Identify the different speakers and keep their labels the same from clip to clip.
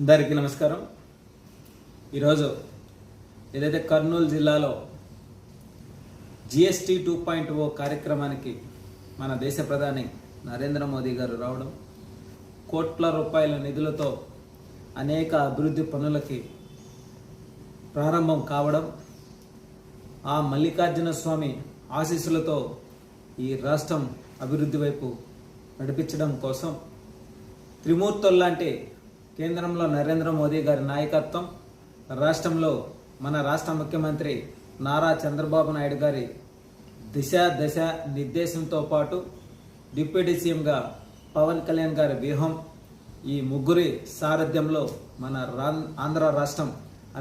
Speaker 1: అందరికీ నమస్కారం. ఈరోజు ఏదైతే కర్నూలు జిల్లాలో GST 2.0 కార్యక్రమానికి మన దేశ ప్రధాని నరేంద్ర మోదీ గారు రావడం, కోట్ల రూపాయల నిధులతో అనేక అభివృద్ధి పనులకి ప్రారంభం కావడం, ఆ మల్లికార్జున స్వామి ఆశీస్సులతో ఈ రాష్ట్రం అభివృద్ధి వైపు నడిపించడం కోసం త్రిమూర్తుల్లాంటి కేంద్రంలో నరేంద్ర మోదీ గారి నాయకత్వం, రాష్ట్రంలో మన రాష్ట్ర ముఖ్యమంత్రి నారా చంద్రబాబు నాయుడు గారి దశ నిర్దేశంతో పాటు డిప్యూటీ సీఎంగా పవన్ కళ్యాణ్ గారి వ్యూహం, ఈ ముగ్గురి సారథ్యంలో మన ఆంధ్ర రాష్ట్రం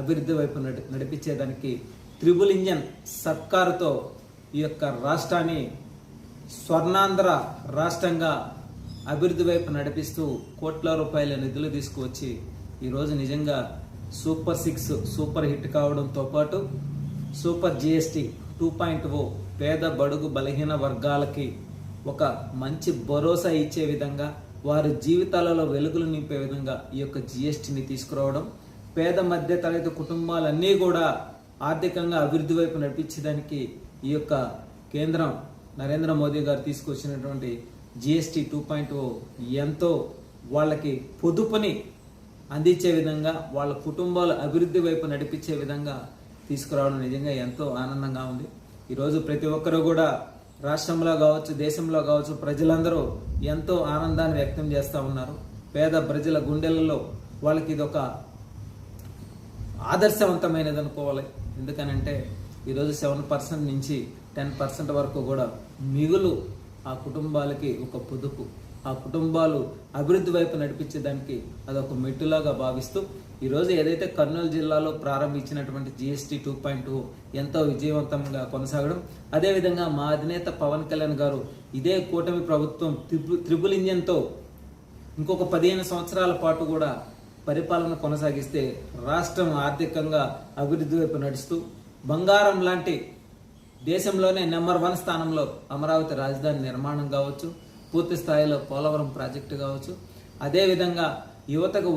Speaker 1: అభివృద్ధి వైపు నడిపించేదానికి త్రిబుల్ ఇంజన్ సర్కారుతో ఈ యొక్క రాష్ట్రాన్ని స్వర్ణాంధ్ర రాష్ట్రంగా అభివృద్ధి వైపు నడిపిస్తూ కోట్ల రూపాయల నిధులు తీసుకువచ్చి ఈరోజు నిజంగా సూపర్ 6 సూపర్ హిట్ కావడంతో పాటు సూపర్ GST 2.0 పేద బడుగు బలహీన వర్గాలకి ఒక మంచి భరోసా ఇచ్చే విధంగా, వారి జీవితాలలో వెలుగులు నింపే విధంగా ఈ యొక్క GSTని తీసుకురావడం, పేద మధ్య తరగతి కుటుంబాలన్నీ కూడా ఆర్థికంగా అభివృద్ధి వైపు నడిపించడానికి ఈ యొక్క కేంద్రం నరేంద్ర మోదీ గారు తీసుకొచ్చినటువంటి GST 2.0 ఎంతో వాళ్ళకి పొదుపుని అందించే విధంగా, వాళ్ళ కుటుంబాల అభివృద్ధి వైపు నడిపించే విధంగా తీసుకురావడం నిజంగా ఎంతో ఆనందంగా ఉంది. ఈరోజు ప్రతి ఒక్కరూ కూడా రాష్ట్రంలో కావచ్చు, దేశంలో కావచ్చు, ప్రజలందరూ ఎంతో ఆనందాన్ని వ్యక్తం చేస్తూ ఉన్నారు. పేద ప్రజల గుండెలలో వాళ్ళకి ఇది ఒక ఆదర్శవంతమైనది అనుకోవాలి. ఎందుకనంటే ఈరోజు 7% నుంచి 10% వరకు కూడా మిగులు ఆ కుటుంబాలకి ఒక పొదుపు, ఆ కుటుంబాలు అభివృద్ధి వైపు నడిపించేదానికి అదొక మెట్టులాగా భావిస్తూ ఈరోజు ఏదైతే కర్నూలు జిల్లాలో ప్రారంభించినటువంటి GST 2.0 ఎంతో విజయవంతంగా కొనసాగడం, అదేవిధంగా మా అధినేత పవన్ కళ్యాణ్ గారు ఇదే కూటమి ప్రభుత్వం త్రిబుల్ ఇంజన్తో ఇంకొక 15 సంవత్సరాల పాటు కూడా పరిపాలన కొనసాగిస్తే రాష్ట్రం ఆర్థికంగా అభివృద్ధి వైపు నడుస్తూ బంగారం లాంటి దేశంలోనే నెంబర్ 1 స్థానంలో అమరావతి రాజధాని నిర్మాణం కావచ్చు, పూర్తి స్థాయిలో పోలవరం ప్రాజెక్టు కావచ్చు, అదేవిధంగా యువతకు